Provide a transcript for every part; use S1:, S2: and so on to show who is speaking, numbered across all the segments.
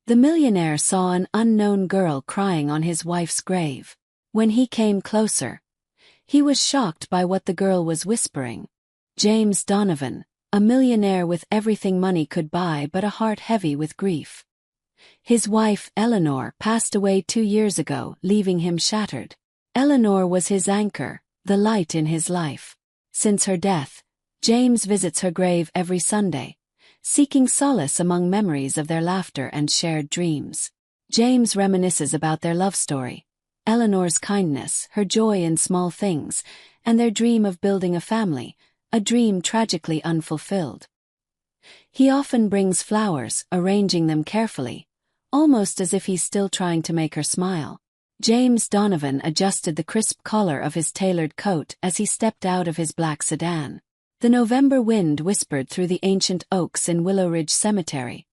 S1: The millionaire saw an unknown girl crying on his wife's grave. When he came closer, he was shocked by what the girl was whispering. James Donovan, a millionaire with everything money could buy but a heart heavy with grief. His wife, Eleanor, passed away 2 years ago, leaving him shattered. Eleanor was his anchor, the light in his life. Since her death, James visits her grave every Sunday, seeking solace among memories of their laughter and shared dreams. James reminisces about their love story, Eleanor's kindness, her joy in small things, and their dream of building a family, a dream tragically unfulfilled. He often brings flowers, arranging them carefully, almost as if he's still trying to make her smile. James Donovan adjusted the crisp collar of his tailored coat as he stepped out of his black sedan. The November wind whispered through the ancient oaks in Willow Ridge Cemetery,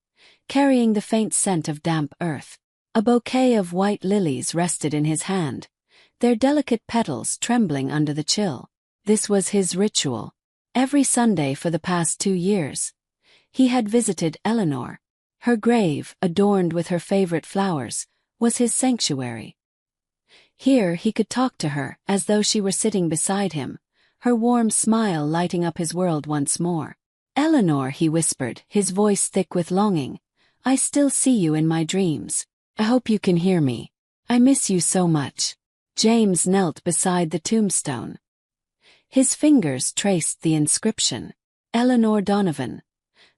S1: carrying the faint scent of damp earth. A bouquet of white lilies rested in his hand, their delicate petals trembling under the chill. This was his ritual. Every Sunday for the past 2 years, he had visited Eleanor. Her grave, adorned with her favorite flowers, was his sanctuary. Here he could talk to her as though she were sitting beside him, her warm smile lighting up his world once more. "Eleanor," he whispered, his voice thick with longing, "I still see you in my dreams. I hope you can hear me. I miss you so much." James knelt beside the tombstone. His fingers traced the inscription, "Eleanor Donovan,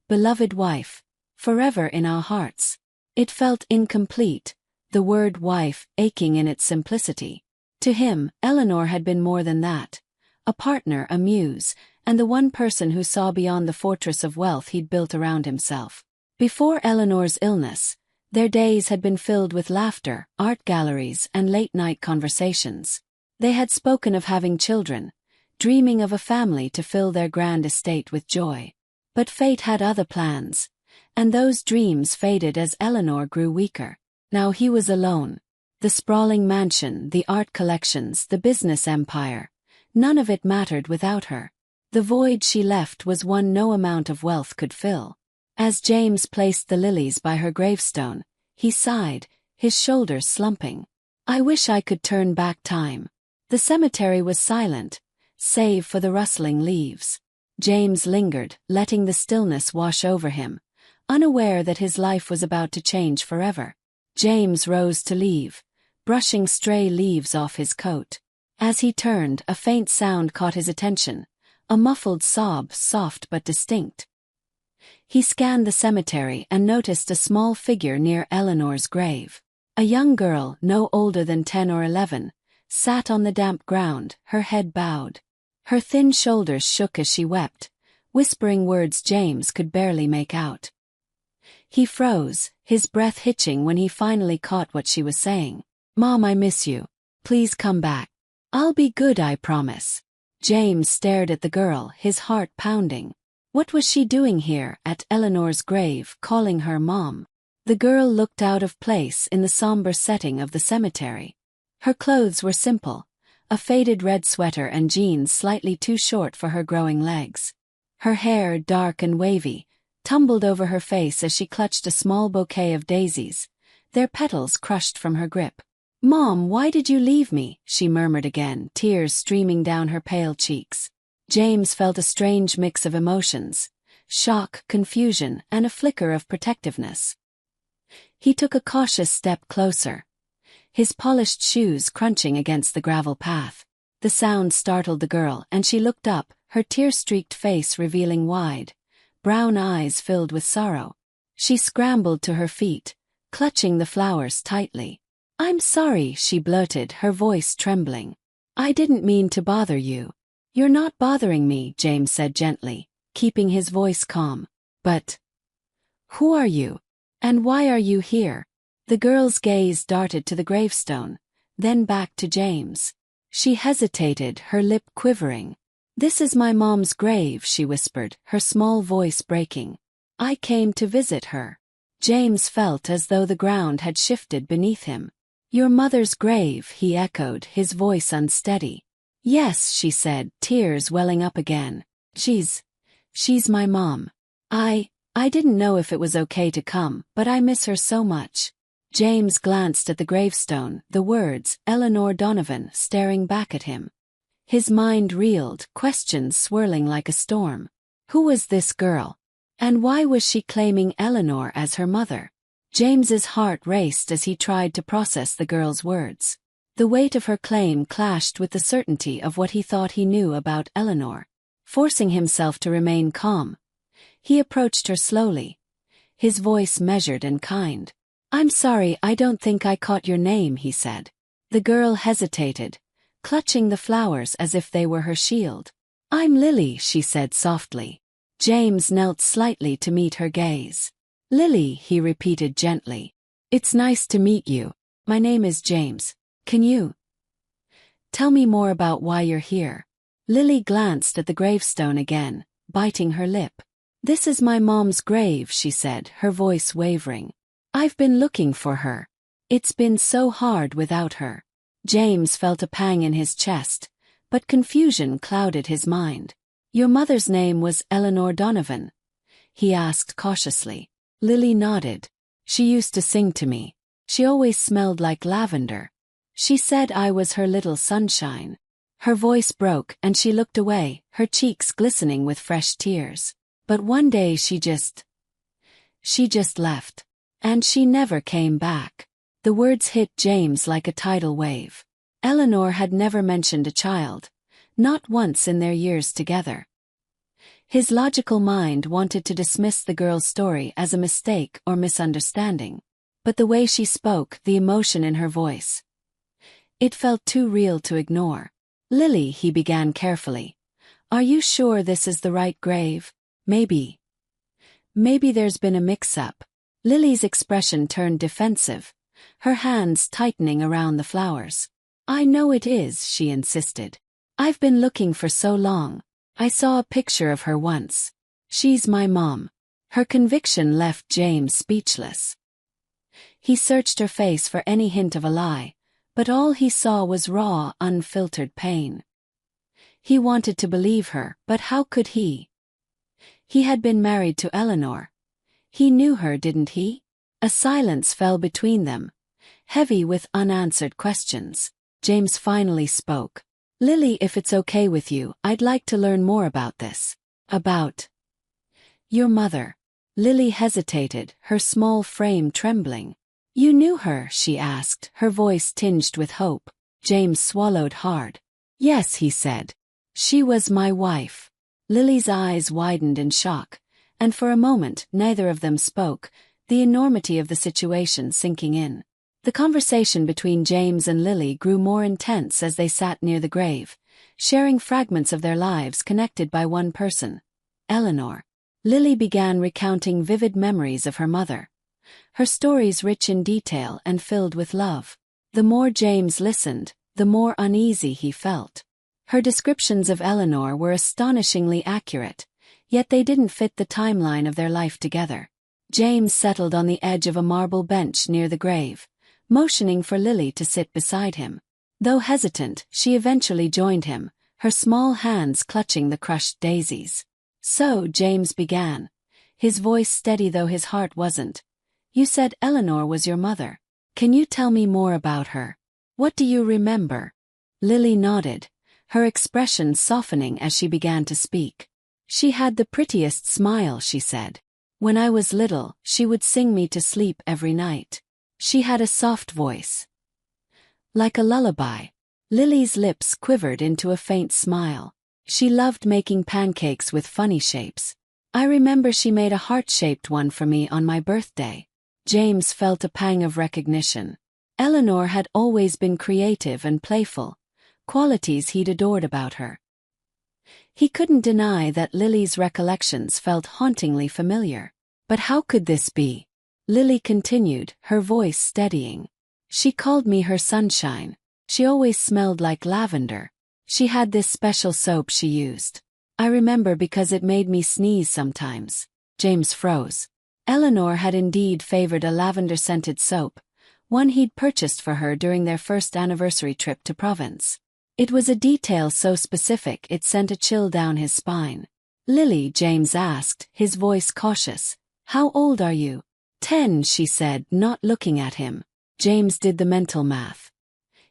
S1: beloved wife, forever in our hearts." It felt incomplete, the word wife aching in its simplicity. To him, Eleanor had been more than that. A partner, a muse, and the one person who saw beyond the fortress of wealth he'd built around himself. Before Eleanor's illness, their days had been filled with laughter, art galleries, and late-night conversations. They had spoken of having children, dreaming of a family to fill their grand estate with joy. But fate had other plans, and those dreams faded as Eleanor grew weaker. Now he was alone. The sprawling mansion, the art collections, the business empire, none of it mattered without her. The void she left was one no amount of wealth could fill. As James placed the lilies by her gravestone, he sighed, his shoulders slumping. "I wish I could turn back time." The cemetery was silent, save for the rustling leaves. James lingered, letting the stillness wash over him, unaware that his life was about to change forever. James rose to leave, brushing stray leaves off his coat. As he turned, a faint sound caught his attention, a muffled sob, soft but distinct. He scanned the cemetery and noticed a small figure near Eleanor's grave. A young girl, no older than 10 or 11, sat on the damp ground, her head bowed. Her thin shoulders shook as she wept, whispering words James could barely make out. He froze, his breath hitching when he finally caught what she was saying. "Mom, I miss you. Please come back. I'll be good, I promise." James stared at the girl, his heart pounding. What was she doing here, at Eleanor's grave, calling her mom? The girl looked out of place in the somber setting of the cemetery. Her clothes were simple, a faded red sweater and jeans slightly too short for her growing legs. Her hair, dark and wavy, tumbled over her face as she clutched a small bouquet of daisies, their petals crushed from her grip. "Mom, why did you leave me?" she murmured again, tears streaming down her pale cheeks. James felt a strange mix of emotions, shock, confusion, and a flicker of protectiveness. He took a cautious step closer, his polished shoes crunching against the gravel path. The sound startled the girl, and she looked up, her tear-streaked face revealing wide, brown eyes filled with sorrow. She scrambled to her feet, clutching the flowers tightly. "I'm sorry," she blurted, her voice trembling. "I didn't mean to bother you." "You're not bothering me," James said gently, keeping his voice calm. "But who are you? And why are you here?" The girl's gaze darted to the gravestone, then back to James. She hesitated, her lip quivering. "This is my mom's grave," she whispered, her small voice breaking. "I came to visit her." James felt as though the ground had shifted beneath him. "Your mother's grave," he echoed, his voice unsteady. "Yes," she said, tears welling up again. She's my mom. I didn't know if it was okay to come, but I miss her so much. James glanced at the gravestone, the words, Eleanor Donovan, staring back at him. His mind reeled, questions swirling like a storm. Who was this girl? And why was she claiming Eleanor as her mother? James's heart raced as he tried to process the girl's words. The weight of her claim clashed with the certainty of what he thought he knew about Eleanor. Forcing himself to remain calm, he approached her slowly, his voice measured and kind. I'm sorry, I don't think I caught your name, he said. The girl hesitated, clutching the flowers as if they were her shield. I'm Lily, she said softly. James knelt slightly to meet her gaze. Lily, he repeated gently. It's nice to meet you. My name is James. Can you tell me more about why you're here? Lily glanced at the gravestone again, biting her lip. This is my mom's grave, she said, her voice wavering. I've been looking for her. It's been so hard without her. James felt a pang in his chest, but confusion clouded his mind. Your mother's name was Eleanor Donovan? He asked cautiously. Lily nodded. She used to sing to me. She always smelled like lavender. She said I was her little sunshine. Her voice broke and she looked away, her cheeks glistening with fresh tears. But one day she just left. And she never came back. The words hit James like a tidal wave. Eleanor had never mentioned a child, not once in their years together. His logical mind wanted to dismiss the girl's story as a mistake or misunderstanding. But the way she spoke, the emotion in her voice, it felt too real to ignore. Lily, he began carefully. Are you sure this is the right grave? Maybe there's been a mix-up. Lily's expression turned defensive, her hands tightening around the flowers. I know it is, she insisted. I've been looking for so long. I saw a picture of her once. She's my mom. Her conviction left James speechless. He searched her face for any hint of a lie, but all he saw was raw, unfiltered pain. He wanted to believe her, but how could he? He had been married to Eleanor. He knew her, didn't he? A silence fell between them, heavy with unanswered questions. James finally spoke. Lily, if it's okay with you, I'd like to learn more about this. About your mother. Lily hesitated, her small frame trembling. You knew her, she asked, her voice tinged with hope. James swallowed hard. Yes, he said. She was my wife. Lily's eyes widened in shock, and for a moment neither of them spoke, the enormity of the situation sinking in. The conversation between James and Lily grew more intense as they sat near the grave, sharing fragments of their lives connected by one person, Eleanor. Lily began recounting vivid memories of her mother, her stories rich in detail and filled with love. The more James listened, the more uneasy he felt. Her descriptions of Eleanor were astonishingly accurate, yet they didn't fit the timeline of their life together. James settled on the edge of a marble bench near the grave, motioning for Lily to sit beside him. Though hesitant, she eventually joined him, her small hands clutching the crushed daisies. So, James began, his voice steady though his heart wasn't. You said Eleanor was your mother. Can you tell me more about her? What do you remember? Lily nodded, her expression softening as she began to speak. She had the prettiest smile, she said. When I was little, she would sing me to sleep every night. She had a soft voice, like a lullaby. Lily's lips quivered into a faint smile. She loved making pancakes with funny shapes. I remember she made a heart-shaped one for me on my birthday. James felt a pang of recognition. Eleanor had always been creative and playful, qualities he'd adored about her. He couldn't deny that Lily's recollections felt hauntingly familiar. But how could this be? Lily continued, her voice steadying. She called me her sunshine. She always smelled like lavender. She had this special soap she used. I remember because it made me sneeze sometimes. James froze. Eleanor had indeed favored a lavender-scented soap, one he'd purchased for her during their first anniversary trip to Provence. It was a detail so specific it sent a chill down his spine. Lily, James asked, his voice cautious, How old are you? 10, she said, not looking at him. James did the mental math.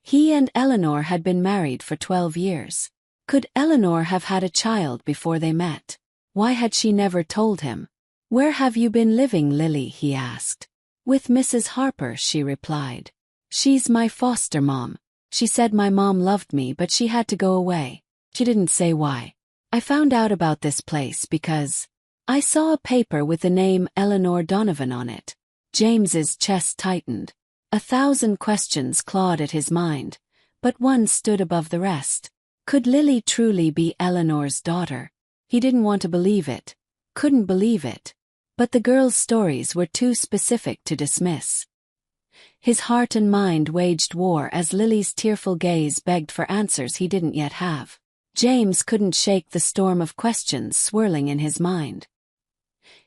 S1: He and Eleanor had been married for 12 years. Could Eleanor have had a child before they met? Why had she never told him? Where have you been living, Lily? He asked. With Mrs. Harper, she replied. She's my foster mom. She said my mom loved me, but she had to go away. She didn't say why. I found out about this place because I saw a paper with the name Eleanor Donovan on it. James's chest tightened. 1,000 questions clawed at his mind, but one stood above the rest. Could Lily truly be Eleanor's daughter? He didn't want to believe it, couldn't believe it. But the girl's stories were too specific to dismiss. His heart and mind waged war as Lily's tearful gaze begged for answers he didn't yet have. James couldn't shake the storm of questions swirling in his mind.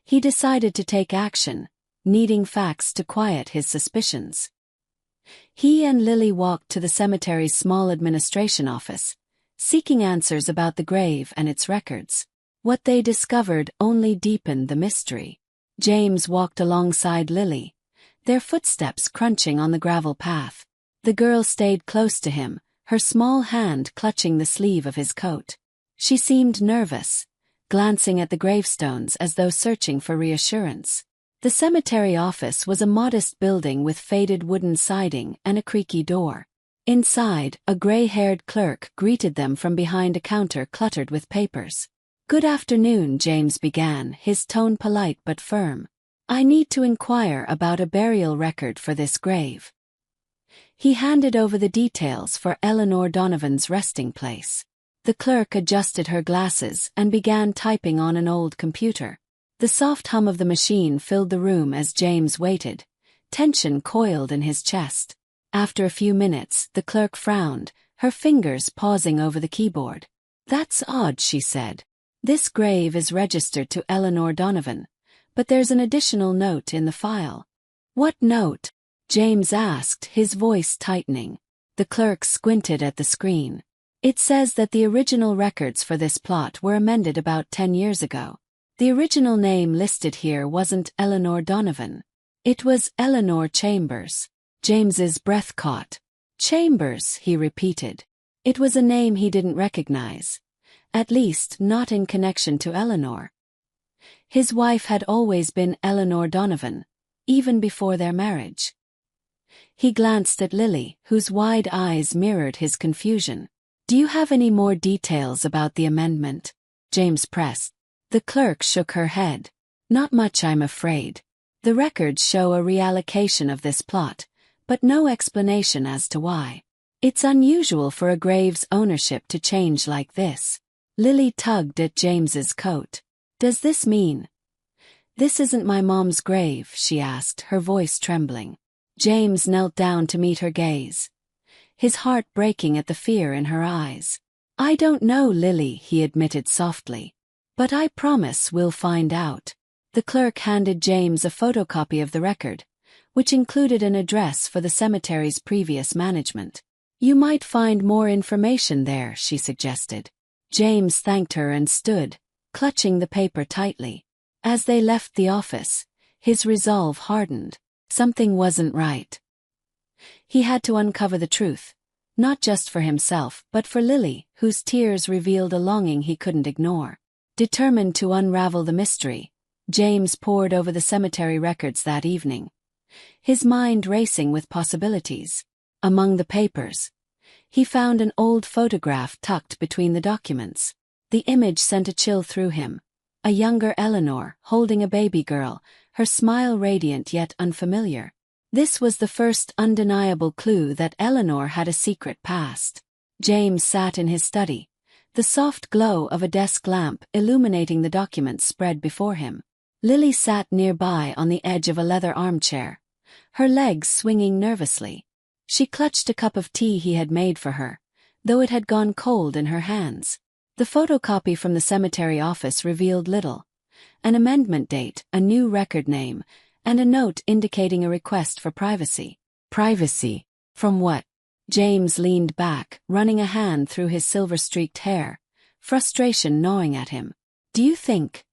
S1: He decided to take action, needing facts to quiet his suspicions. He and Lily walked to the cemetery's small administration office, seeking answers about the grave and its records. What they discovered only deepened the mystery. James walked alongside Lily, their footsteps crunching on the gravel path. The girl stayed close to him, her small hand clutching the sleeve of his coat. She seemed nervous, glancing at the gravestones as though searching for reassurance. The cemetery office was a modest building with faded wooden siding and a creaky door. Inside, a gray-haired clerk greeted them from behind a counter cluttered with papers. Good afternoon, James began, his tone polite but firm. I need to inquire about a burial record for this grave. He handed over the details for Eleanor Donovan's resting place. The clerk adjusted her glasses and began typing on an old computer. The soft hum of the machine filled the room as James waited, tension coiled in his chest. After a few minutes, the clerk frowned, her fingers pausing over the keyboard. That's odd, she said. This grave is registered to Eleanor Donovan, but there's an additional note in the file. What note? James asked, his voice tightening. The clerk squinted at the screen. It says that the original records for this plot were amended about 10 years ago. The original name listed here wasn't Eleanor Donovan. It was Eleanor Chambers. James's breath caught. Chambers, he repeated. It was a name he didn't recognize. At least, not in connection to Eleanor. His wife had always been Eleanor Donovan, even before their marriage. He glanced at Lily, whose wide eyes mirrored his confusion. Do you have any more details about the amendment? James pressed. The clerk shook her head. Not much, I'm afraid. The records show a reallocation of this plot, but no explanation as to why. It's unusual for a grave's ownership to change like this. Lily tugged at James's coat. Does this mean? This isn't my mom's grave, she asked, her voice trembling. James knelt down to meet her gaze, his heart breaking at the fear in her eyes. I don't know, Lily, he admitted softly. But I promise we'll find out. The clerk handed James a photocopy of the record, which included an address for the cemetery's previous management. You might find more information there, she suggested. James thanked her and stood, clutching the paper tightly. As they left the office, his resolve hardened. Something wasn't right. He had to uncover the truth, not just for himself but for Lily, whose tears revealed a longing he couldn't ignore. Determined to unravel the mystery, James pored over the cemetery records that evening, his mind racing with possibilities. Among the papers, he found an old photograph tucked between the documents. The image sent a chill through him. A younger Eleanor, holding a baby girl, her smile radiant yet unfamiliar. This was the first undeniable clue that Eleanor had a secret past. James sat in his study, the soft glow of a desk lamp illuminating the documents spread before him. Lily sat nearby on the edge of a leather armchair, her legs swinging nervously. She clutched a cup of tea he had made for her, though it had gone cold in her hands. The photocopy from the cemetery office revealed little. An amendment date, a new record name, and a note indicating a request for privacy. Privacy? From what? James leaned back, running a hand through his silver-streaked hair, frustration gnawing at him. Do you think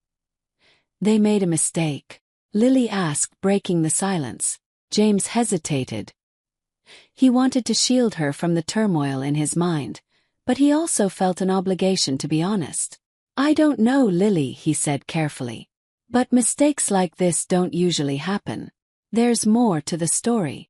S1: they made a mistake? Lily asked, breaking the silence. James hesitated. He wanted to shield her from the turmoil in his mind, but he also felt an obligation to be honest. "I don't know, Lily," he said carefully. "But mistakes like this don't usually happen. There's more to the story."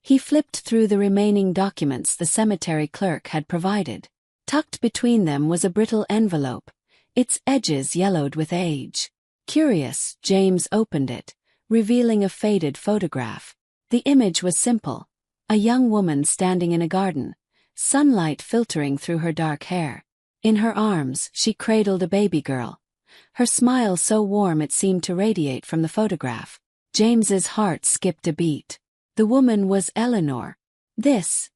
S1: He flipped through the remaining documents the cemetery clerk had provided. Tucked between them was a brittle envelope, its edges yellowed with age. Curious, James opened it, revealing a faded photograph. The image was simple: a young woman standing in a garden, sunlight filtering through her dark hair. In her arms, she cradled a baby girl, her smile so warm it seemed to radiate from the photograph. James's heart skipped a beat. The woman was Eleanor. This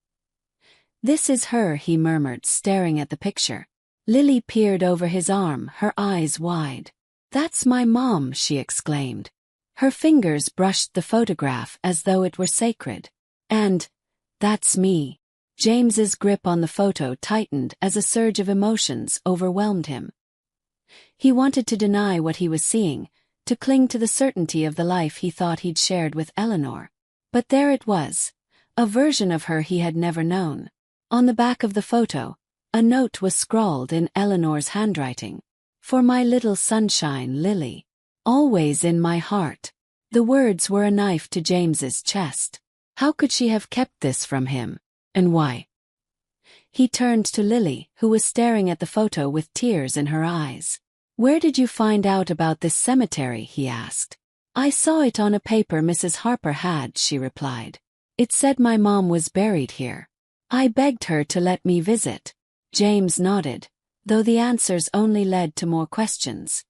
S1: is her, he murmured, staring at the picture. Lily peered over his arm, her eyes wide. "That's my mom," she exclaimed. Her fingers brushed the photograph as though it were sacred. "And that's me." James's grip on the photo tightened as a surge of emotions overwhelmed him. He wanted to deny what he was seeing, to cling to the certainty of the life he thought he'd shared with Eleanor. But there it was, a version of her he had never known. On the back of the photo, a note was scrawled in Eleanor's handwriting. "For my little sunshine, Lily. Always in my heart." The words were a knife to James's chest. How could she have kept this from him? And why? He turned to Lily, who was staring at the photo with tears in her eyes. "Where did you find out about this cemetery?" he asked. "I saw it on a paper Mrs. Harper had," she replied. "It said my mom was buried here. I begged her to let me visit." James nodded, though the answers only led to more questions.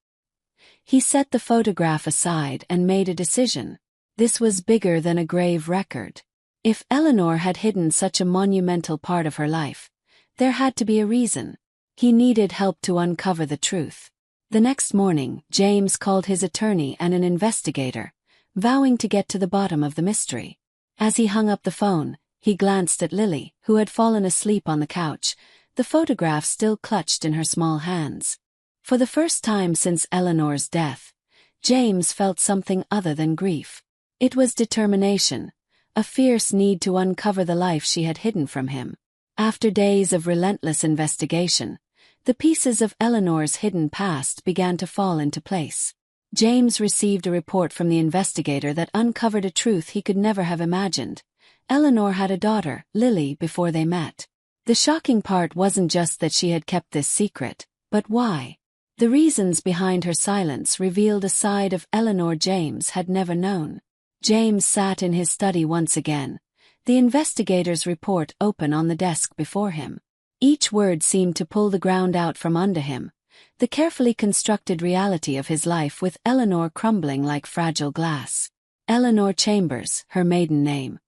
S1: He set the photograph aside and made a decision. This was bigger than a grave record. If Eleanor had hidden such a monumental part of her life, there had to be a reason. He needed help to uncover the truth. The next morning, James called his attorney and an investigator, vowing to get to the bottom of the mystery. As he hung up the phone, he glanced at Lily, who had fallen asleep on the couch, the photograph still clutched in her small hands. For the first time since Eleanor's death, James felt something other than grief. It was determination, a fierce need to uncover the life she had hidden from him. After days of relentless investigation, the pieces of Eleanor's hidden past began to fall into place. James received a report from the investigator that uncovered a truth he could never have imagined. Eleanor had a daughter, Lily, before they met. The shocking part wasn't just that she had kept this secret, but why. The reasons behind her silence revealed a side of Eleanor James had never known. James sat in his study once again, the investigator's report open on the desk before him. Each word seemed to pull the ground out from under him, the carefully constructed reality of his life with Eleanor crumbling like fragile glass. Eleanor Chambers, her maiden name,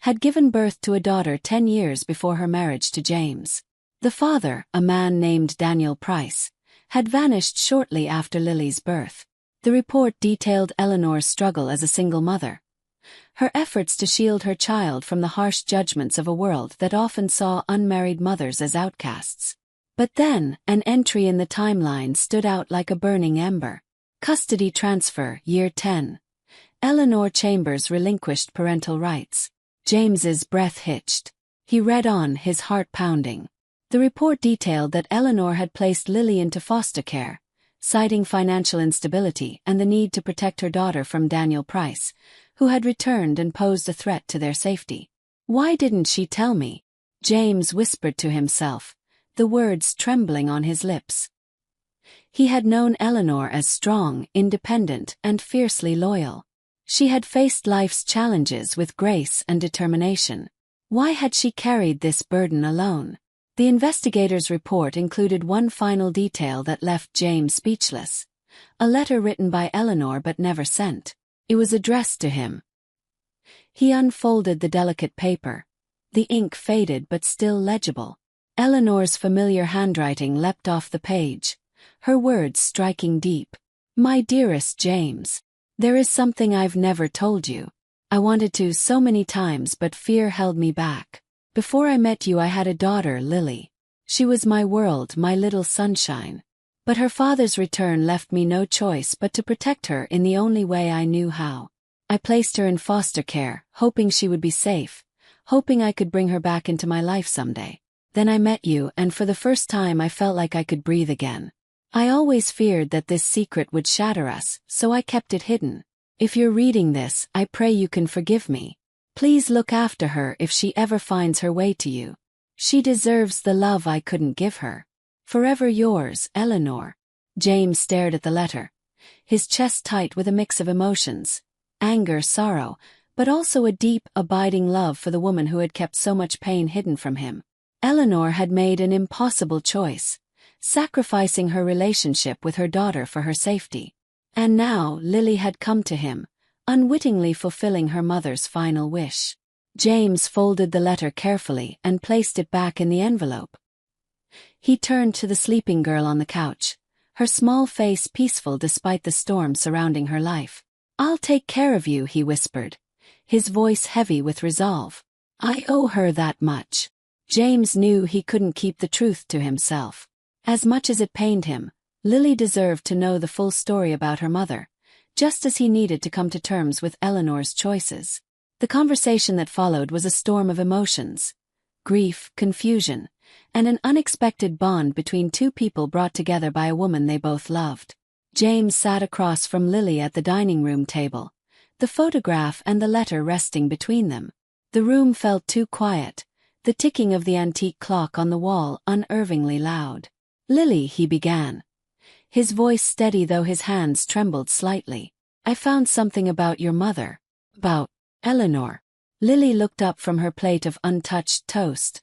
S1: had given birth to a daughter 10 years before her marriage to James. The father, a man named Daniel Price, had vanished shortly after Lily's birth. The report detailed Eleanor's struggle as a single mother, her efforts to shield her child from the harsh judgments of a world that often saw unmarried mothers as outcasts. But then, an entry in the timeline stood out like a burning ember. Custody transfer, year 10. Eleanor Chambers relinquished parental rights. James's breath hitched. He read on, his heart pounding. The report detailed that Eleanor had placed Lily into foster care, citing financial instability and the need to protect her daughter from Daniel Price, who had returned and posed a threat to their safety. "Why didn't she tell me?" James whispered to himself, the words trembling on his lips. He had known Eleanor as strong, independent, and fiercely loyal. She had faced life's challenges with grace and determination. Why had she carried this burden alone? The investigator's report included one final detail that left James speechless. A letter written by Eleanor but never sent. It was addressed to him. He unfolded the delicate paper. The ink faded but still legible. Eleanor's familiar handwriting leapt off the page, her words striking deep. "My dearest James, there is something I've never told you. I wanted to so many times but fear held me back. Before I met you I had a daughter, Lily. She was my world, my little sunshine. But her father's return left me no choice but to protect her in the only way I knew how. I placed her in foster care, hoping she would be safe, hoping I could bring her back into my life someday. Then I met you, and for the first time I felt like I could breathe again. I always feared that this secret would shatter us, so I kept it hidden. If you're reading this, I pray you can forgive me. Please look after her if she ever finds her way to you. She deserves the love I couldn't give her. Forever yours, Eleanor. James stared at the letter, his chest tight with a mix of emotions, anger, sorrow, but also a deep, abiding love for the woman who had kept so much pain hidden from him. Eleanor had made an impossible choice, sacrificing her relationship with her daughter for her safety. And now Lily had come to him, unwittingly fulfilling her mother's final wish. James folded the letter carefully and placed it back in the envelope. He turned to the sleeping girl on the couch, her small face peaceful despite the storm surrounding her life. "I'll take care of you," he whispered, his voice heavy with resolve. "I owe her that much." James knew he couldn't keep the truth to himself. As much as it pained him, Lily deserved to know the full story about her mother, just as he needed to come to terms with Eleanor's choices. The conversation that followed was a storm of emotions, grief, confusion, and an unexpected bond between two people brought together by a woman they both loved. James sat across from Lily at the dining room table, the photograph and the letter resting between them. The room felt too quiet, the ticking of the antique clock on the wall unnervingly loud. "Lily," he began, his voice steady though his hands trembled slightly. "I found something about your mother." "About Eleanor?" Lily looked up from her plate of untouched toast,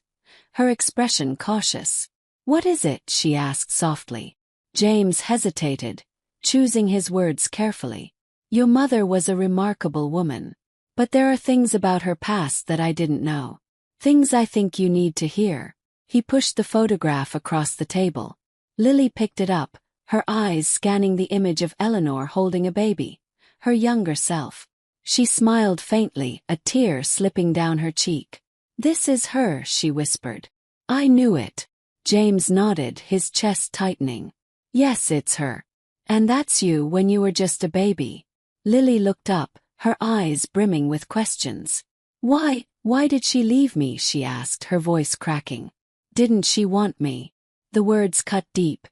S1: her expression cautious. "What is it?" she asked softly. James hesitated, choosing his words carefully. "Your mother was a remarkable woman. But there are things about her past that I didn't know. Things I think you need to hear." He pushed the photograph across the table. Lily picked it up, her eyes scanning the image of Eleanor holding a baby, her younger self. She smiled faintly, a tear slipping down her cheek. "This is her," she whispered. "I knew it." James nodded, his chest tightening. "Yes, it's her. And that's you when you were just a baby." Lily looked up, her eyes brimming with questions. Why did she leave me?" she asked, her voice cracking. "Didn't she want me?" The words cut deep,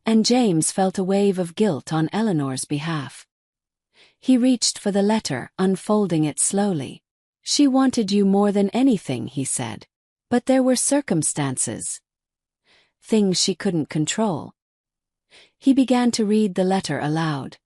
S1: and James felt a wave of guilt on Eleanor's behalf. He reached for the letter, unfolding it slowly. "She wanted you more than anything," he said. "But there were circumstances. Things she couldn't control." He began to read the letter aloud,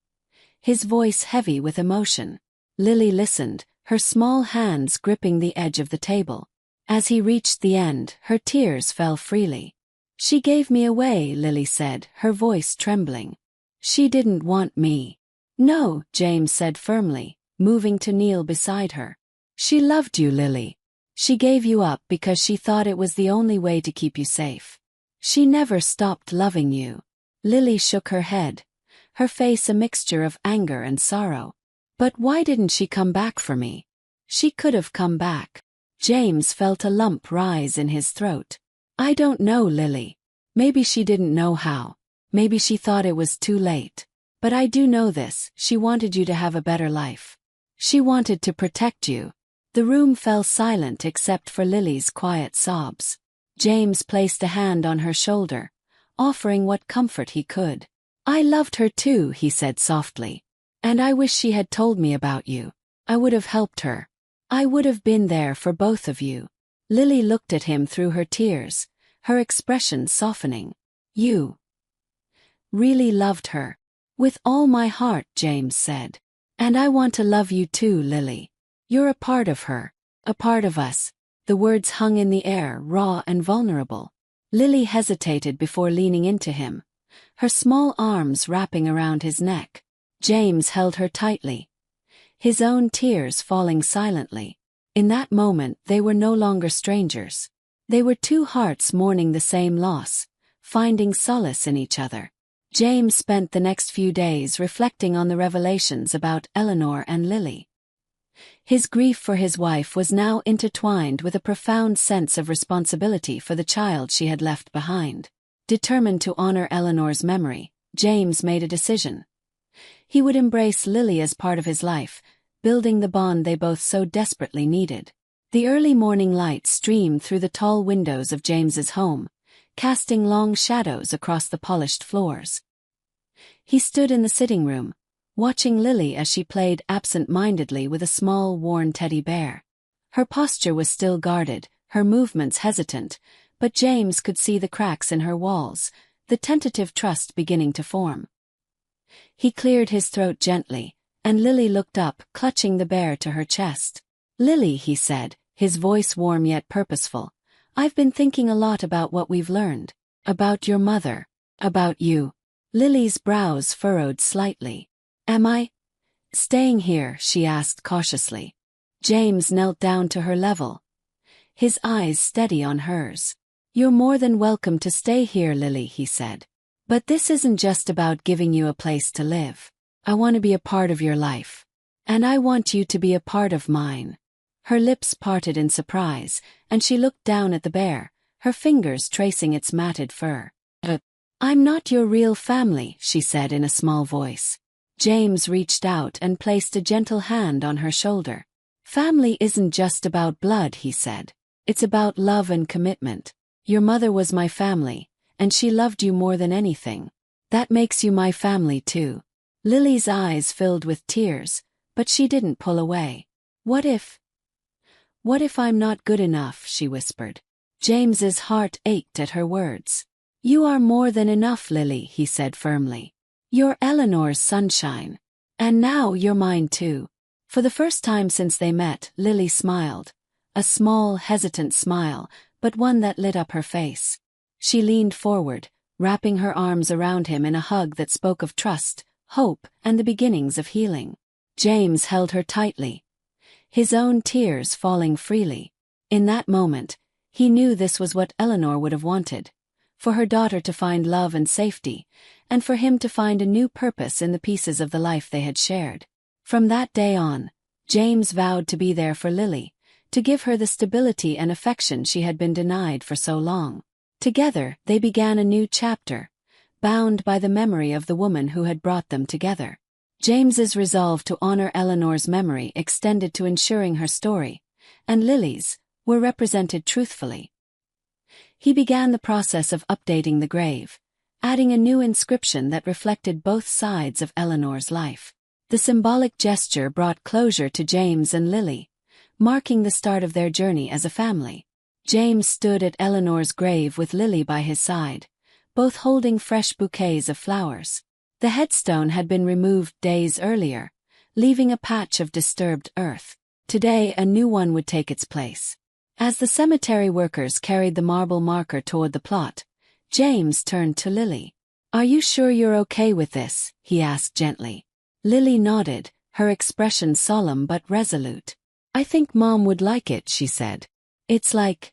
S1: his voice heavy with emotion. Lily listened, her small hands gripping the edge of the table. As he reached the end, her tears fell freely. "She gave me away," Lily said, her voice trembling. "She didn't want me." "No," James said firmly, moving to kneel beside her. "She loved you, Lily. She gave you up because she thought it was the only way to keep you safe. She never stopped loving you." Lily shook her head, her face a mixture of anger and sorrow. "But why didn't she come back for me? She could have come back." James felt a lump rise in his throat. "I don't know, Lily. Maybe she didn't know how. Maybe she thought it was too late. But I do know this: she wanted you to have a better life. She wanted to protect you." The room fell silent except for Lily's quiet sobs. James placed a hand on her shoulder, offering what comfort he could. "I loved her too," he said softly. "And I wish she had told me about you. I would have helped her. I would have been there for both of you." Lily looked at him through her tears, her expression softening. "You really loved her?" "With all my heart," James said. "And I want to love you too, Lily. You're a part of her, a part of us." The words hung in the air, raw and vulnerable. Lily hesitated before leaning into him, her small arms wrapping around his neck. James held her tightly, his own tears falling silently. In that moment they were no longer strangers. They were two hearts mourning the same loss, finding solace in each other. James spent the next few days reflecting on the revelations about Eleanor and Lily. His grief for his wife was now intertwined with a profound sense of responsibility for the child she had left behind. Determined to honor Eleanor's memory, James made a decision. He would embrace Lily as part of his life, building the bond they both so desperately needed. The early morning light streamed through the tall windows of James's home, casting long shadows across the polished floors. He stood in the sitting room, watching Lily as she played absent-mindedly with a small, worn teddy bear. Her posture was still guarded, her movements hesitant, but James could see the cracks in her walls, the tentative trust beginning to form. He cleared his throat gently, and Lily looked up, clutching the bear to her chest. "Lily," he said, his voice warm yet purposeful, "I've been thinking a lot about what we've learned. About your mother. About you." Lily's brows furrowed slightly. "Am I staying here?" she asked cautiously. James knelt down to her level, his eyes steady on hers. "You're more than welcome to stay here, Lily," he said. "But this isn't just about giving you a place to live. I want to be a part of your life. And I want you to be a part of mine." Her lips parted in surprise, and she looked down at the bear, her fingers tracing its matted fur. "I'm not your real family," she said in a small voice. James reached out and placed a gentle hand on her shoulder. "Family isn't just about blood," he said. "It's about love and commitment. Your mother was my family, and she loved you more than anything. That makes you my family too." Lily's eyes filled with tears, but she didn't pull away. What if I'm not good enough?" she whispered. James's heart ached at her words. "You are more than enough, Lily," he said firmly. "You're Eleanor's sunshine. And now you're mine too." For the first time since they met, Lily smiled. A small, hesitant smile, but one that lit up her face. She leaned forward, wrapping her arms around him in a hug that spoke of trust, hope, and the beginnings of healing. James held her tightly, his own tears falling freely. In that moment, he knew this was what Eleanor would have wanted. For her daughter to find love and safety, and for him to find a new purpose in the pieces of the life they had shared. From that day on, James vowed to be there for Lily, to give her the stability and affection she had been denied for so long. Together, they began a new chapter, bound by the memory of the woman who had brought them together. James's resolve to honor Eleanor's memory extended to ensuring her story, and Lily's, were represented truthfully. He began the process of updating the grave, adding a new inscription that reflected both sides of Eleanor's life. The symbolic gesture brought closure to James and Lily, marking the start of their journey as a family. James stood at Eleanor's grave with Lily by his side, both holding fresh bouquets of flowers. The headstone had been removed days earlier, leaving a patch of disturbed earth. Today a new one would take its place. As the cemetery workers carried the marble marker toward the plot, James turned to Lily. "Are you sure you're okay with this?" he asked gently. Lily nodded, her expression solemn but resolute. "I think Mom would like it," she said. "It's like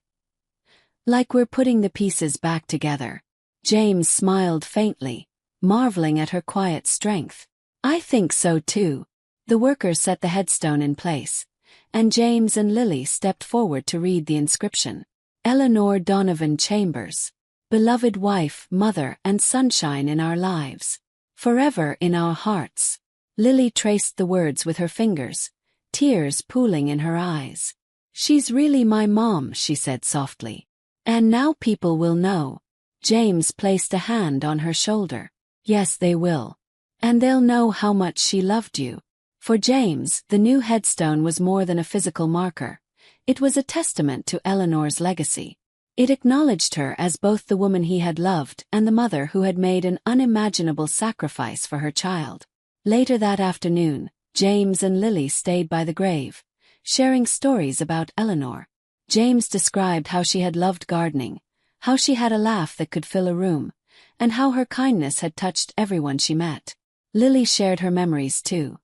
S1: we're putting the pieces back together." James smiled faintly, marveling at her quiet strength. "I think so too." The workers set the headstone in place, and James and Lily stepped forward to read the inscription. Eleanor Donovan Chambers. Beloved wife, mother, and sunshine in our lives. Forever in our hearts. Lily traced the words with her fingers, tears pooling in her eyes. "She's really my mom," she said softly. "And now people will know." James placed a hand on her shoulder. "Yes, they will. And they'll know how much she loved you." For James, the new headstone was more than a physical marker. It was a testament to Eleanor's legacy. It acknowledged her as both the woman he had loved and the mother who had made an unimaginable sacrifice for her child. Later that afternoon, James and Lily stayed by the grave, sharing stories about Eleanor. James described how she had loved gardening, how she had a laugh that could fill a room, and how her kindness had touched everyone she met. Lily shared her memories too.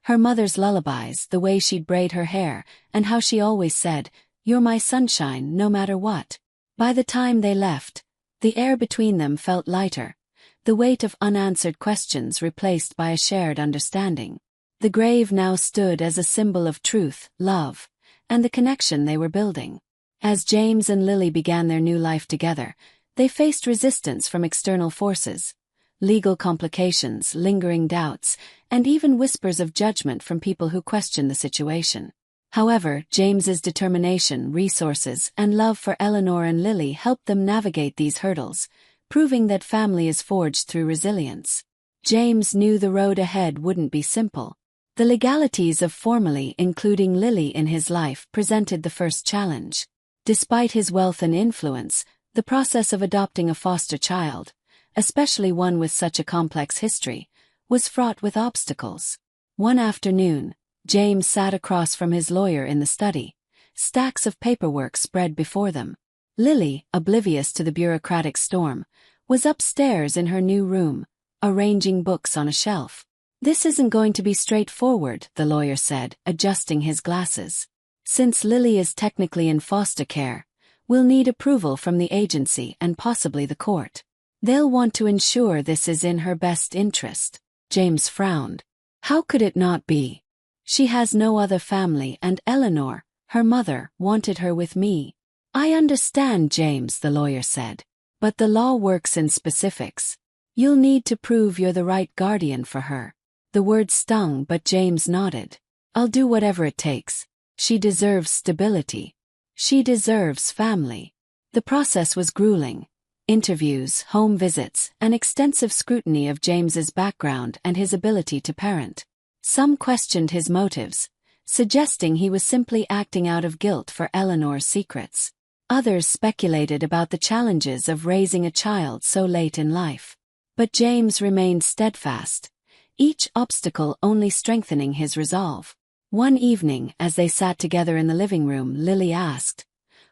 S1: Her mother's lullabies, the way she'd braid her hair, and how she always said, "You're my sunshine, no matter what." By the time they left, the air between them felt lighter, the weight of unanswered questions replaced by a shared understanding. The grave now stood as a symbol of truth, love, and the connection they were building. As James and Lily began their new life together, they faced resistance from external forces. legal complications, lingering doubts, and even whispers of judgment from people who question the situation. However, James's determination, resources, and love for Eleanor and Lily helped them navigate these hurdles, proving that family is forged through resilience. James knew the road ahead wouldn't be simple. The legalities of formally including Lily in his life presented the first challenge. Despite his wealth and influence, the process of adopting a foster child, especially one with such a complex history, was fraught with obstacles. One afternoon, James sat across from his lawyer in the study, stacks of paperwork spread before them. Lily, oblivious to the bureaucratic storm, was upstairs in her new room, arranging books on a shelf. "This isn't going to be straightforward," the lawyer said, adjusting his glasses. "Since Lily is technically in foster care, we'll need approval from the agency and possibly the court. They'll want to ensure this is in her best interest." James frowned. How could it not be? She has no other family, and Eleanor, her mother, wanted her with me. "I understand, James," the lawyer said. "But the law works in specifics. You'll need to prove you're the right guardian for her." The word stung, but James nodded. "I'll do whatever it takes. She deserves stability. She deserves family." The process was grueling. Interviews, home visits, and extensive scrutiny of James's background and his ability to parent. Some questioned his motives, suggesting he was simply acting out of guilt for Eleanor's secrets. Others speculated about the challenges of raising a child so late in life. But James remained steadfast, each obstacle only strengthening his resolve. One evening, as they sat together in the living room, Lily asked,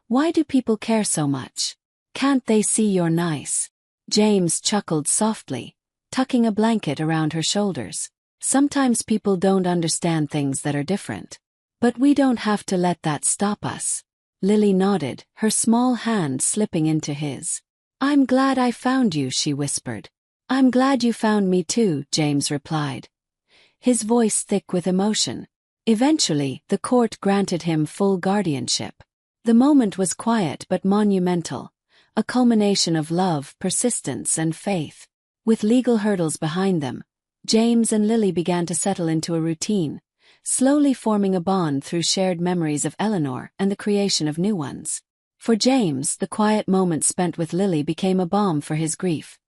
S1: "Why do people care so much? Can't they see you're nice?" James chuckled softly, tucking a blanket around her shoulders. "Sometimes people don't understand things that are different. But we don't have to let that stop us." Lily nodded, her small hand slipping into his. "I'm glad I found you," she whispered. "I'm glad you found me too," James replied, his voice thick with emotion. Eventually, the court granted him full guardianship. The moment was quiet but monumental, a culmination of love, persistence, and faith. With legal hurdles behind them, James and Lily began to settle into a routine, slowly forming a bond through shared memories of Eleanor and the creation of new ones. For James, the quiet moments spent with Lily became a balm for his grief.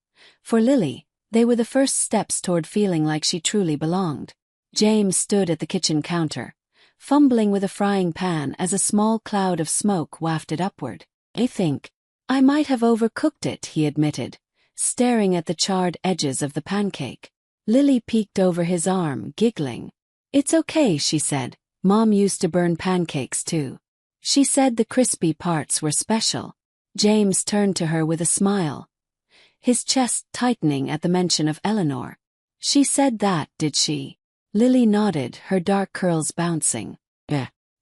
S1: For Lily, they were the first steps toward feeling like she truly belonged. James stood at the kitchen counter, fumbling with a frying pan as a small cloud of smoke wafted upward. "I think I might have overcooked it," he admitted, staring at the charred edges of the pancake. Lily peeked over his arm, giggling. "It's okay," she said. "Mom used to burn pancakes too. She said the crispy parts were special." James turned to her with a smile, his chest tightening at the mention of Eleanor. "She said that, did she?" Lily nodded, her dark curls bouncing.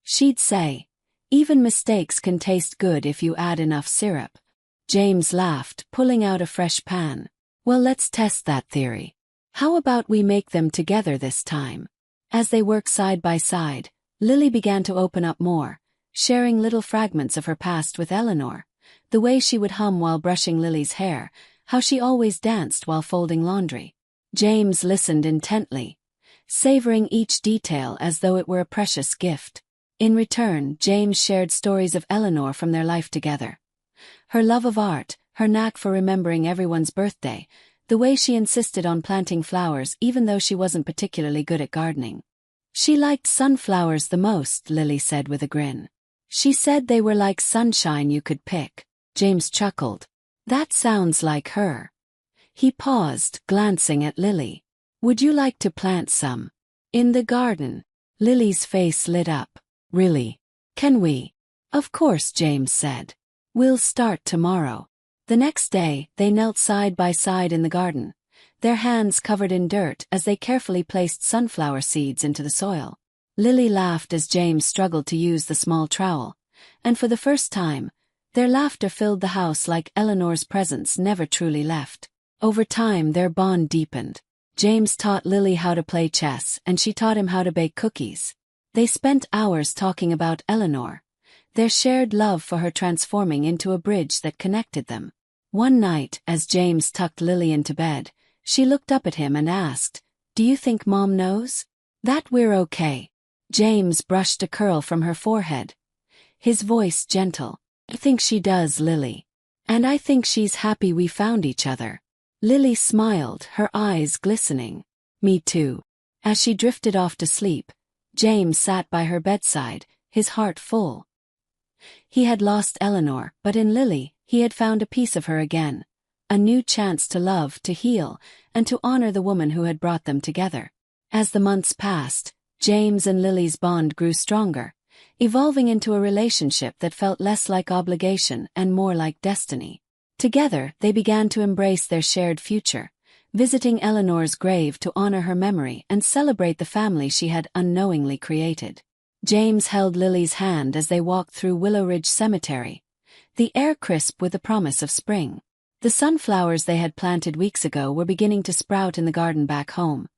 S1: She'd say, "Even mistakes can taste good if you add enough syrup." James laughed, pulling out a fresh pan. "Well, let's test that theory. How about we make them together this time?" As they worked side by side, Lily began to open up more, sharing little fragments of her past with Eleanor, the way she would hum while brushing Lily's hair, how she always danced while folding laundry. James listened intently, savoring each detail as though it were a precious gift. In return, James shared stories of Eleanor from their life together. Her love of art, her knack for remembering everyone's birthday, the way she insisted on planting flowers even though she wasn't particularly good at gardening. "She liked sunflowers the most," Lily said with a grin. "She said they were like sunshine you could pick." James chuckled. "That sounds like her." He paused, glancing at Lily. "Would you like to plant some in the garden?" Lily's face lit up. "Really? Can we?" "Of course," James said. "We'll start tomorrow." The next day, they knelt side by side in the garden, their hands covered in dirt as they carefully placed sunflower seeds into the soil. Lily laughed as James struggled to use the small trowel, and for the first time, their laughter filled the house like Eleanor's presence never truly left. Over time, their bond deepened. James taught Lily how to play chess, and she taught him how to bake cookies. They spent hours talking about Eleanor, their shared love for her transforming into a bridge that connected them. One night, as James tucked Lily into bed, She looked up at him and asked, "Do you think Mom knows that we're okay?" James brushed a curl from her forehead, his voice gentle. "I think she does, Lily. And I think she's happy we found each other." Lily smiled, her eyes glistening. "Me too." As she drifted off to sleep, James sat by her bedside, his heart full. He had lost Eleanor, but in Lily, he had found a piece of her again. A new chance to love, to heal, and to honor the woman who had brought them together. As the months passed, James and Lily's bond grew stronger, evolving into a relationship that felt less like obligation and more like destiny. Together, they began to embrace their shared future, visiting Eleanor's grave to honor her memory and celebrate the family she had unknowingly created. James held Lily's hand as they walked through Willow Ridge Cemetery, the air crisp with the promise of spring. The sunflowers they had planted weeks ago were beginning to sprout in the garden back home,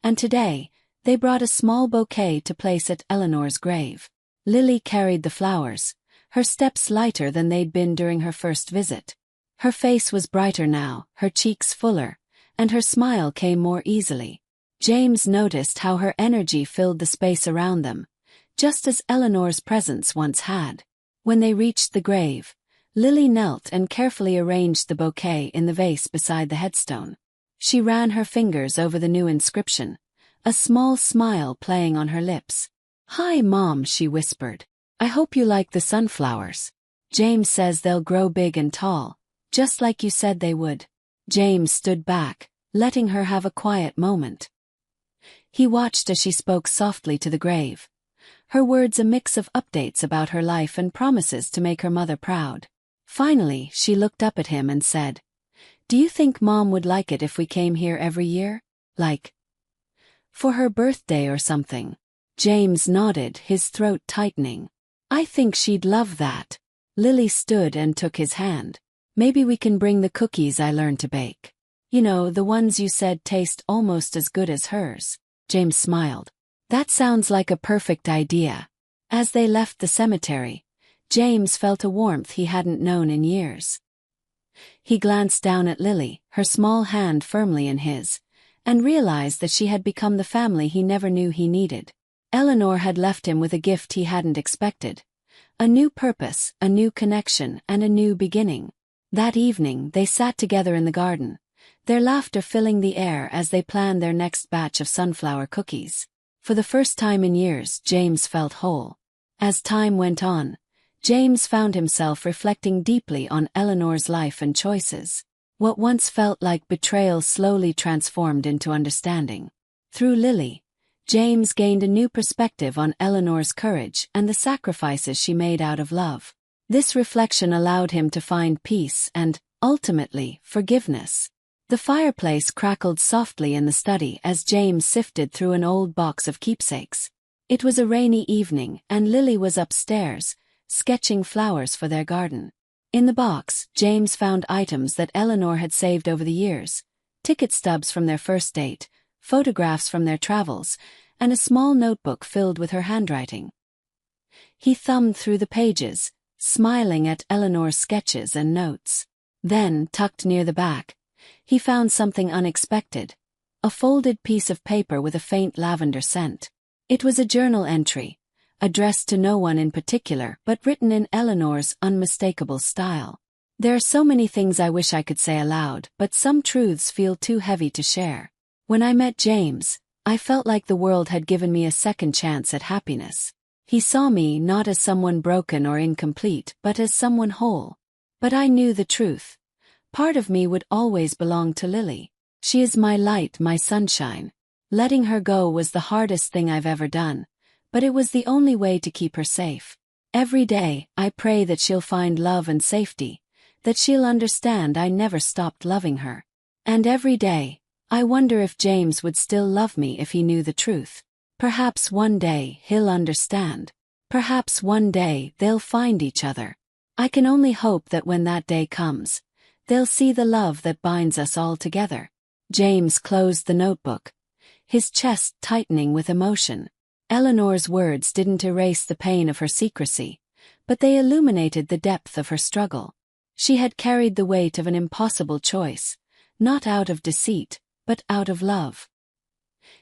S1: and today, they brought a small bouquet to place at Eleanor's grave. Lily carried the flowers, her steps lighter than they'd been during her first visit. Her face was brighter now, her cheeks fuller, and her smile came more easily. James noticed how her energy filled the space around them, just as Eleanor's presence once had. When they reached the grave, Lily knelt and carefully arranged the bouquet in the vase beside the headstone. She ran her fingers over the new inscription, a small smile playing on her lips. "Hi, Mom," she whispered. "I hope you like the sunflowers. James says they'll grow big and tall, just like you said they would." James stood back, letting her have a quiet moment. He watched as she spoke softly to the grave, her words a mix of updates about her life and promises to make her mother proud. Finally, she looked up at him and said, "Do you think Mom would like it if we came here every year? Like, for her birthday or something?" James nodded, his throat tightening. "I think she'd love that." Lily stood and took his hand. "Maybe we can bring the cookies I learned to bake. You know, the ones you said taste almost as good as hers." James smiled. "That sounds like a perfect idea." As they left the cemetery, James felt a warmth he hadn't known in years. He glanced down at Lily, her small hand firmly in his, and realized that she had become the family he never knew he needed. Eleanor had left him with a gift he hadn't expected. A new purpose, a new connection, and a new beginning. That evening, they sat together in the garden, their laughter filling the air as they planned their next batch of sunflower cookies. For the first time in years, James felt whole. As time went on, James found himself reflecting deeply on Eleanor's life and choices. What once felt like betrayal slowly transformed into understanding. Through Lily, James gained a new perspective on Eleanor's courage and the sacrifices she made out of love. This reflection allowed him to find peace and, ultimately, forgiveness. The fireplace crackled softly in the study as James sifted through an old box of keepsakes. It was a rainy evening, and Lily was upstairs, sketching flowers for their garden. In the box, James found items that Eleanor had saved over the years, ticket stubs from their first date, photographs from their travels, and a small notebook filled with her handwriting. He thumbed through the pages, smiling at Eleanor's sketches and notes. Then, tucked near the back, he found something unexpected, a folded piece of paper with a faint lavender scent. It was a journal entry, addressed to no one in particular but written in Eleanor's unmistakable style. "There are so many things I wish I could say aloud, but some truths feel too heavy to share. When I met James, I felt like the world had given me a second chance at happiness. He saw me not as someone broken or incomplete but as someone whole. But I knew the truth. Part of me would always belong to Lily. She is my light, my sunshine. Letting her go was the hardest thing I've ever done, but it was the only way to keep her safe. Every day, I pray that she'll find love and safety, that she'll understand I never stopped loving her. And every day, I wonder if James would still love me if he knew the truth. Perhaps one day he'll understand. Perhaps one day they'll find each other. I can only hope that when that day comes, they'll see the love that binds us all together." James closed the notebook, his chest tightening with emotion. Eleanor's words didn't erase the pain of her secrecy, but they illuminated the depth of her struggle. She had carried the weight of an impossible choice, not out of deceit, but out of love.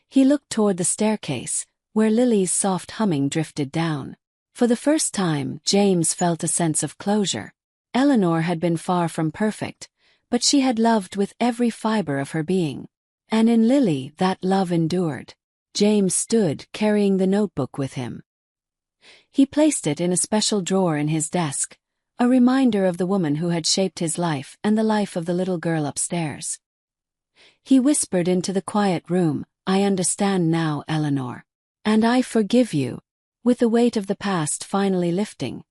S1: He looked toward the staircase, where Lily's soft humming drifted down. For the first time, James felt a sense of closure. Eleanor had been far from perfect, but she had loved with every fiber of her being. And in Lily, that love endured. James stood, carrying the notebook with him. He placed it in a special drawer in his desk, a reminder of the woman who had shaped his life and the life of the little girl upstairs. He whispered into the quiet room, "I understand now, Eleanor. And I forgive you." With the weight of the past finally lifting,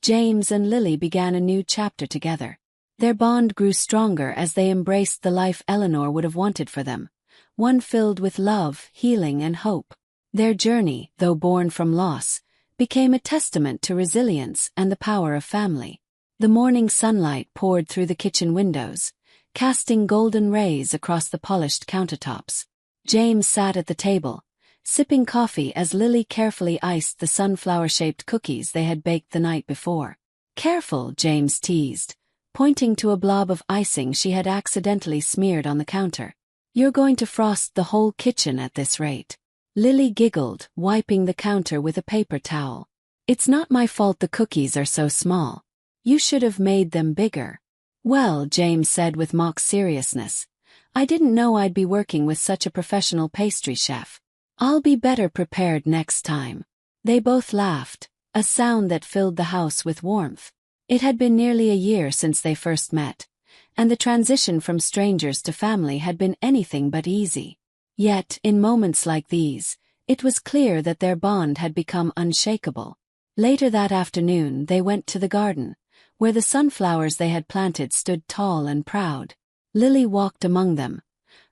S1: James and Lily began a new chapter together. Their bond grew stronger as they embraced the life Eleanor would have wanted for them, one filled with love, healing, and hope. Their journey, though born from loss, became a testament to resilience and the power of family. The morning sunlight poured through the kitchen windows, casting golden rays across the polished countertops. James sat at the table, sipping coffee as Lily carefully iced the sunflower-shaped cookies they had baked the night before. "Careful," James teased, pointing to a blob of icing she had accidentally smeared on the counter. "You're going to frost the whole kitchen at this rate." Lily giggled, wiping the counter with a paper towel. "It's not my fault the cookies are so small. You should have made them bigger." "Well," James said with mock seriousness, "I didn't know I'd be working with such a professional pastry chef. I'll be better prepared next time." They both laughed, a sound that filled the house with warmth. It had been nearly a year since they first met, and the transition from strangers to family had been anything but easy. Yet, in moments like these, it was clear that their bond had become unshakable. Later that afternoon they went to the garden, where the sunflowers they had planted stood tall and proud. Lily walked among them,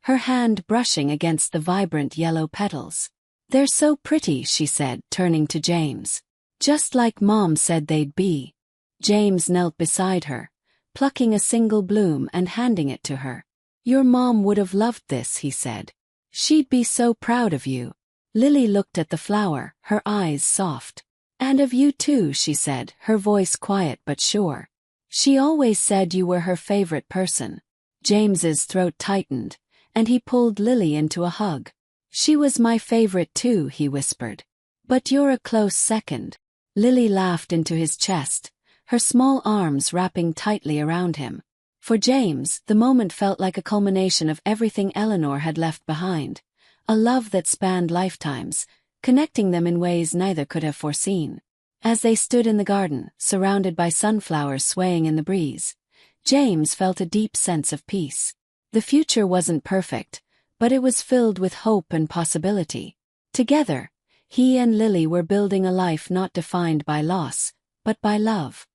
S1: her hand brushing against the vibrant yellow petals. "They're so pretty," she said, turning to James. "Just like Mom said they'd be." James knelt beside her, plucking a single bloom and handing it to her. "Your mom would have loved this," he said. "She'd be so proud of you." Lily looked at the flower, her eyes soft. "And of you too," she said, her voice quiet but sure. "She always said you were her favorite person." James's throat tightened, and he pulled Lily into a hug. "She was my favorite too," he whispered. "But you're a close second." Lily laughed into his chest, her small arms wrapping tightly around him. For James, the moment felt like a culmination of everything Eleanor had left behind, a love that spanned lifetimes, connecting them in ways neither could have foreseen. As they stood in the garden, surrounded by sunflowers swaying in the breeze, James felt a deep sense of peace. The future wasn't perfect, but it was filled with hope and possibility. Together, he and Lily were building a life not defined by loss, but by love.